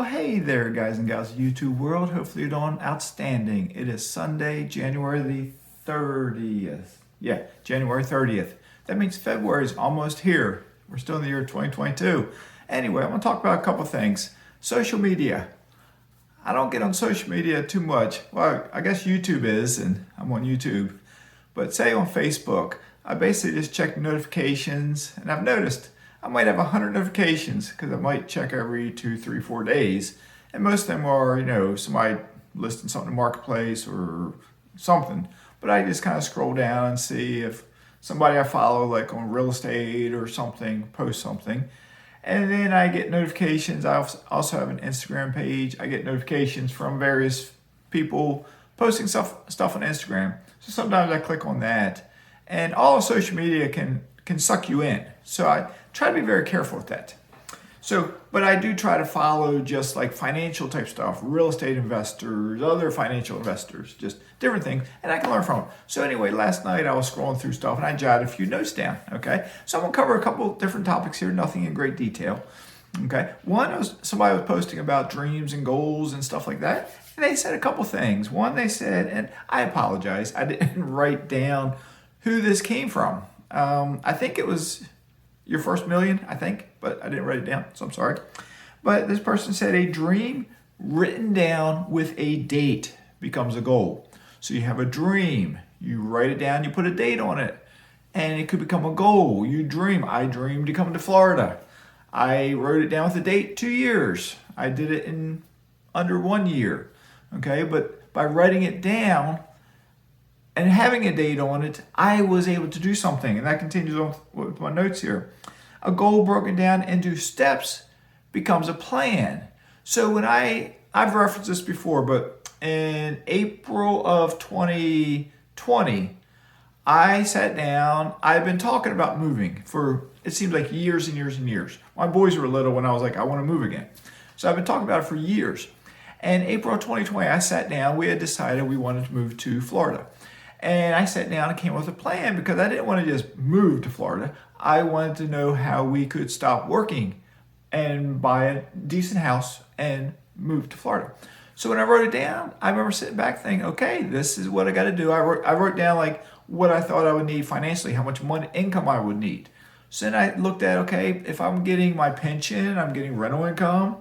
Well, hey there, guys and gals of YouTube world. Hopefully you're doing outstanding. It is Sunday, January the 30th. Yeah, January 30th. That means February is almost here. We're still in the year 2022. Anyway, I'm going to talk about a couple things. Social media. I don't get on social media too much. Well, I guess YouTube is, and I'm on YouTube. But say on Facebook, I basically just check notifications, and I've noticed I might have 100 notifications because I might check every 2, 3, 4 days. And most of them are, somebody listing something in the marketplace or something. But I just kind of scroll down and see if somebody I follow, like on real estate or something, posts something. And then I get notifications. I also have an Instagram page. I get notifications from various people posting stuff on Instagram. So sometimes I click on that. And all of social media can suck you in. So I try to be very careful with that. But I do try to follow just like financial type stuff, real estate investors, other financial investors, just different things, and I can learn from them. So anyway, last night I was scrolling through stuff and I jotted a few notes down, okay? So I'm gonna cover a couple different topics here, nothing in great detail, okay? One was somebody was posting about dreams and goals and stuff like that, and they said a couple things. One, they said, and I apologize, I didn't write down who this came from. I think it was your first million, I think, but I didn't write it down, so I'm sorry. But this person said a dream written down with a date becomes a goal. So you have a dream, you write it down, you put a date on it, and it could become a goal. You dream. I dreamed to come to Florida. I wrote it down with a date, 2 years. I did it in under 1 year, okay? But by writing it down and having a date on it, I was able to do something. And that continues on with my notes here. A goal broken down into steps becomes a plan. So when I've referenced this before, but in April of 2020, I sat down. I've been talking about moving for, it seems like years and years and years. My boys were little when I was like, I want to move again. So I've been talking about it for years. And April of 2020, I sat down. We had decided we wanted to move to Florida. And I sat down and came up with a plan because I didn't want to just move to Florida. I wanted to know how we could stop working and buy a decent house and move to Florida. So when I wrote it down, I remember sitting back thinking, okay, this is what I got to do. I wrote down like what I thought I would need financially, how much money income I would need. So then I looked at, okay, if I'm getting my pension, I'm getting rental income,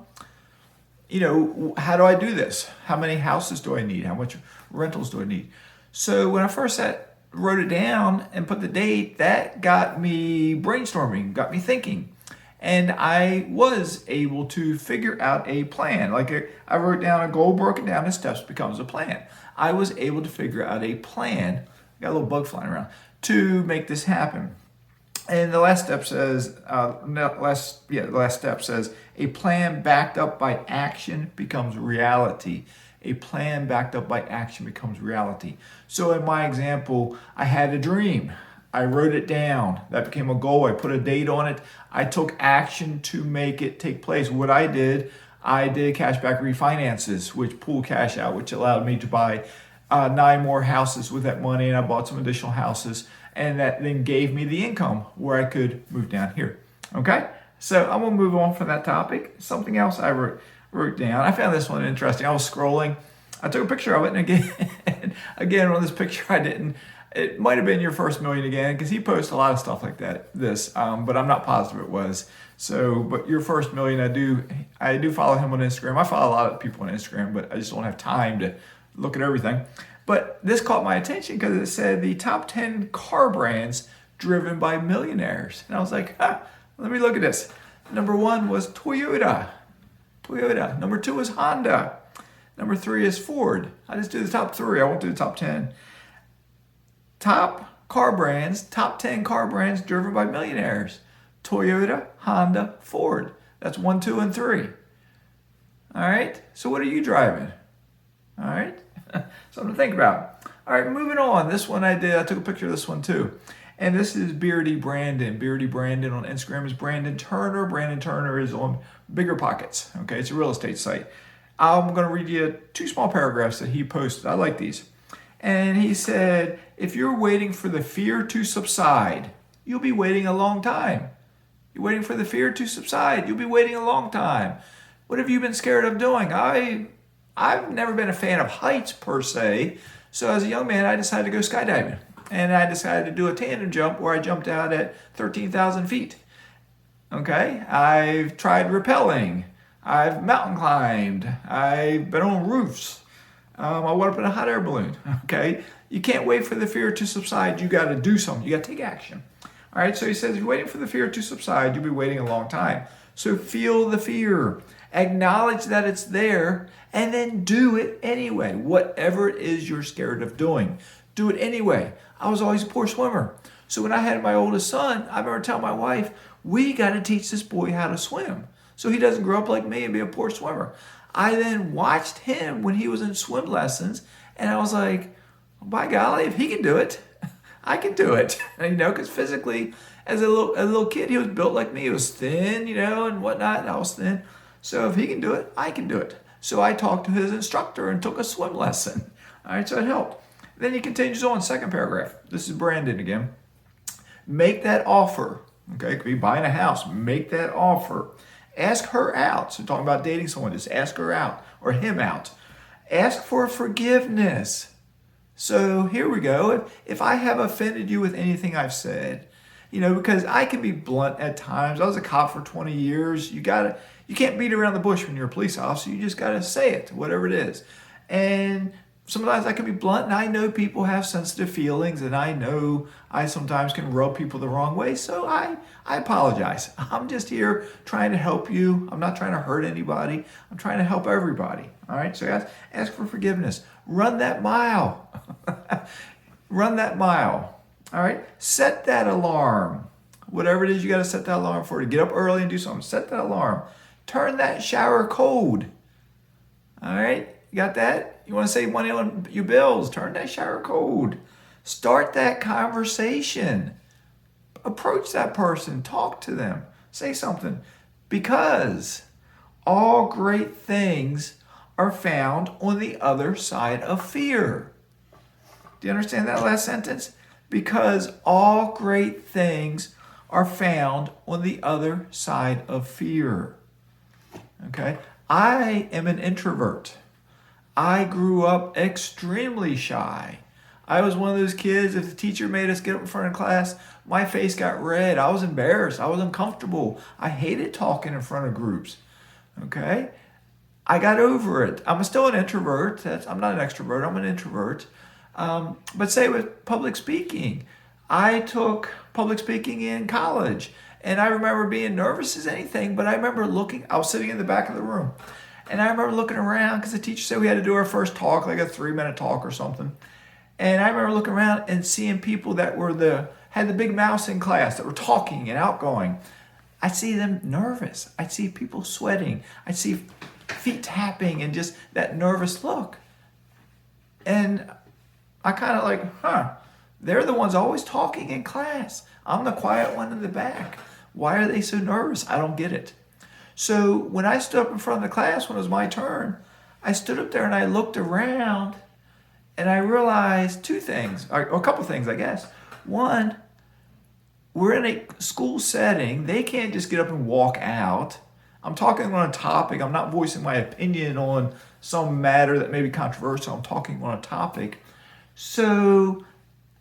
how do I do this? How many houses do I need? How much rentals do I need? So when I first wrote it down and put the date, that got me brainstorming, got me thinking. And I was able to figure out a plan. Like I wrote down a goal broken down in steps becomes a plan. I was able to figure out a plan, got a little bug flying around, to make this happen. And the last step says, the last step says, a plan backed up by action becomes reality. A plan backed up by action becomes reality. So in my example, I had a dream. I wrote it down. That became a goal. I put a date on it. I took action to make it take place. What I did cashback refinances, which pulled cash out, which allowed me to buy 9 more houses with that money, and I bought some additional houses, and that then gave me the income where I could move down here. Okay? So I'm going to move on from that topic. Something else I wrote down. I found this one interesting. I was scrolling. I took a picture of it, and again on this picture, it might have been your first million again, because he posts a lot of stuff like that, but I'm not positive it was. So, but your first million, I do follow him on Instagram. I follow a lot of people on Instagram, but I just don't have time to look at everything. But this caught my attention because it said the top 10 car brands driven by millionaires. And I was like, let me look at this. Number 1 was Toyota. Number 2 is Honda. Number 3 is Ford. I just do the top 3. I won't do the top 10. Top 10 car brands driven by millionaires. Toyota, Honda, Ford. That's 1, 2, and 3. All right. So what are you driving? All right. Something to think about. All right, moving on. This one I took a picture of this one too. And this is Beardy Brandon. Beardy Brandon on Instagram is Brandon Turner. Brandon Turner is on Bigger Pockets. Okay, it's a real estate site. I'm going to read you 2 small paragraphs that he posted. I like these. And he said, if you're waiting for the fear to subside, you'll be waiting a long time. You're waiting for the fear to subside. You'll be waiting a long time. What have you been scared of doing? I've never been a fan of heights per se. So as a young man, I decided to go skydiving. And I decided to do a tandem jump where I jumped out at 13,000 feet. Okay, I've tried rappelling. I've mountain climbed. I've been on roofs. I went up in a hot air balloon. Okay, you can't wait for the fear to subside. You got to do something. You got to take action. All right, so he says, if you're waiting for the fear to subside, you'll be waiting a long time. So feel the fear, acknowledge that it's there, and then do it anyway. Whatever it is you're scared of doing, do it anyway. I was always a poor swimmer. So when I had my oldest son, I remember telling my wife, we got to teach this boy how to swim so he doesn't grow up like me and be a poor swimmer. I then watched him when he was in swim lessons, and I was like, by golly, if he can do it, I can do it. Because physically, as a little kid, he was built like me. He was thin, and whatnot, and I was thin. So if he can do it, I can do it. So I talked to his instructor and took a swim lesson. All right, so it helped. Then he continues on, second paragraph. This is Brandon again. Make that offer. Okay, could be buying a house. Make that offer. Ask her out. So talking about dating someone, just ask her out or him out. Ask for forgiveness. So here we go. If I have offended you with anything I've said, because I can be blunt at times. I was a cop for 20 years. You can't beat around the bush when you're a police officer. You just got to say it, whatever it is. And sometimes I can be blunt, and I know people have sensitive feelings, and I know I sometimes can rub people the wrong way, so I apologize. I'm just here trying to help you. I'm not trying to hurt anybody. I'm trying to help everybody. All right, so ask for forgiveness. Run that mile. Run that mile. All right, set that alarm. Whatever it is you got to set that alarm for, to get up early and do something. Set that alarm. Turn that shower cold. All right, you got that? You want to save money on your bills? Turn that shower cold. Start that conversation. Approach that person. Talk to them. Say something. Because all great things are found on the other side of fear. Do you understand that last sentence? Because all great things are found on the other side of fear. Okay? I am an introvert. I grew up extremely shy. I was one of those kids, if the teacher made us get up in front of class, my face got red. I was embarrassed. I was uncomfortable. I hated talking in front of groups. Okay? I got over it. I'm still an introvert. I'm not an extrovert. I'm an introvert. But say with public speaking, I took public speaking in college. And I remember being nervous as anything, but I remember I was sitting in the back of the room. And I remember looking around because the teacher said we had to do our first talk, like a 3-minute talk or something. And I remember looking around and seeing people that had the big mouse in class that were talking and outgoing. I see them nervous. I see people sweating. I see feet tapping and just that nervous look. And I kind of like, they're the ones always talking in class. I'm the quiet one in the back. Why are they so nervous? I don't get it. So when I stood up in front of the class when it was my turn, I stood up there and I looked around and I realized two things, or a couple things, I guess. One, we're in a school setting. They can't just get up and walk out. I'm talking on a topic. I'm not voicing my opinion on some matter that may be controversial. I'm talking on a topic. So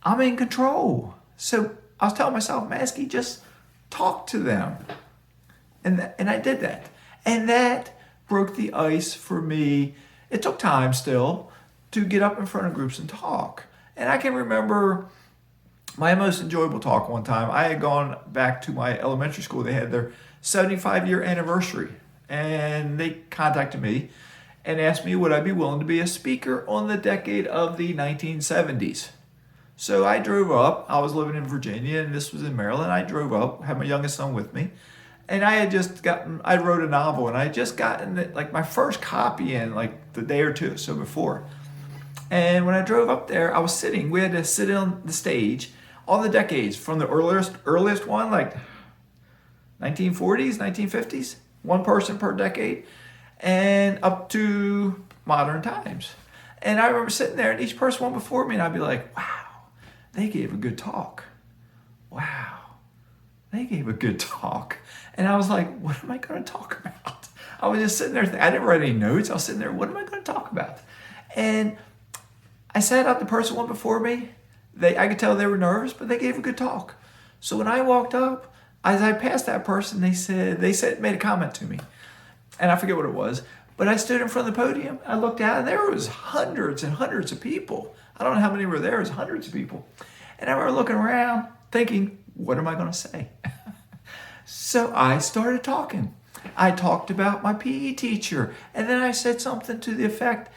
I'm in control. So I was telling myself, Mazske, just talk to them. And I did that. And that broke the ice for me. It took time still to get up in front of groups and talk. And I can remember my most enjoyable talk one time. I had gone back to my elementary school. They had their 75-year anniversary. And they contacted me and asked me would I be willing to be a speaker on the decade of the 1970s. So I drove up. I was living in Virginia and this was in Maryland. I drove up, had my youngest son with me. And I wrote a novel and I had just gotten like my first copy in like the day or two so before. And when I drove up there, we had to sit on the stage, all the decades from the earliest one, like 1940s, 1950s, one person per decade, and up to modern times. And I remember sitting there and each person one before me and I'd be like, wow, they gave a good talk. Wow, they gave a good talk. And I was like, what am I going to talk about? I was just sitting there. I didn't write any notes. I was sitting there. What am I going to talk about? And I sat out the person one before me. I could tell they were nervous, but they gave a good talk. So when I walked up, as I passed that person, made a comment to me, and I forget what it was. But I stood in front of the podium. I looked out, and there was hundreds and hundreds of people. I don't know how many were there. It was hundreds of people. And I remember looking around, thinking, what am I going to say? So I started talking. I talked about my PE teacher, and then I said something to the effect,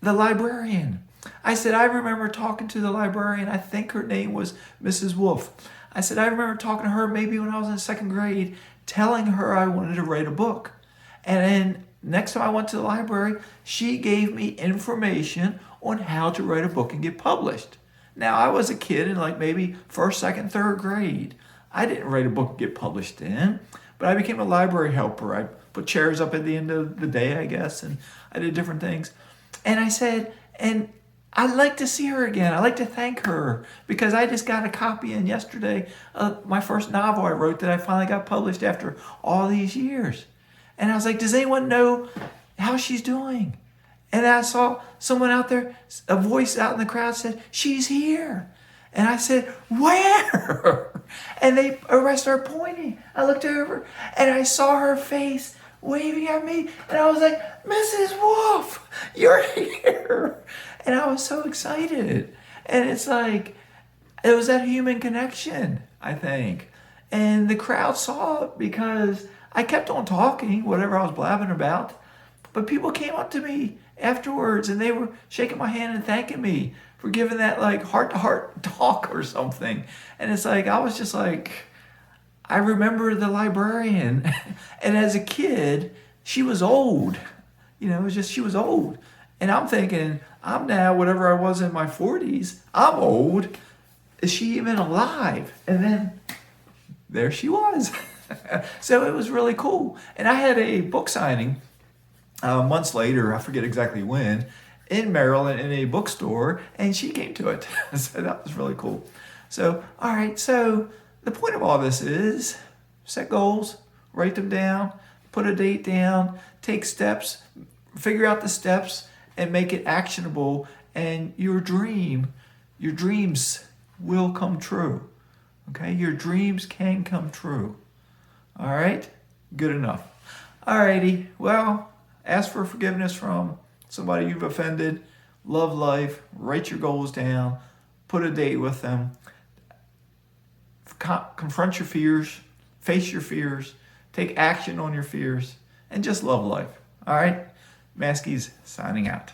the librarian. I said, I remember talking to the librarian. I think her name was Mrs. Wolf. I said, I remember talking to her maybe when I was in second grade, telling her I wanted to write a book. And then next time I went to the library, she gave me information on how to write a book and get published. Now, I was a kid in like maybe first, second, third grade. I didn't write a book and get published then, but I became a library helper. I put chairs up at the end of the day, I guess, and I did different things. And I said, and I'd like to see her again. I'd like to thank her because I just got a copy in yesterday of my first novel I wrote that I finally got published after all these years. And I was like, does anyone know how she's doing? And I saw someone out there, a voice out in the crowd said, she's here. And I said, where? And I started pointing. I looked over and I saw her face waving at me. And I was like, Mrs. Wolf, you're here. And I was so excited. And it's like, it was that human connection, I think. And the crowd saw it because I kept on talking, whatever I was blabbing about. But people came up to me afterwards and they were shaking my hand and thanking me for giving that like heart-to-heart talk or something. And it's like, I was just like, I remember the librarian. And as a kid, she was old. You know, it was just, she was old. And I'm thinking, I'm now whatever I was in my 40s. I'm old. Is she even alive? And then there she was. So it was really cool. And I had a book signing months later, I forget exactly when, in Maryland in a bookstore, and she came to it. So that was really cool. So, all right, so the point of all this is set goals, write them down, put a date down, take steps, figure out the steps, and make it actionable, and your dreams will come true. Okay, your dreams can come true. All right, good enough. All righty, well, ask for forgiveness from somebody you've offended, love life, write your goals down, put a date with them, confront your fears, face your fears, take action on your fears, and just love life. All right, Maskey's signing out.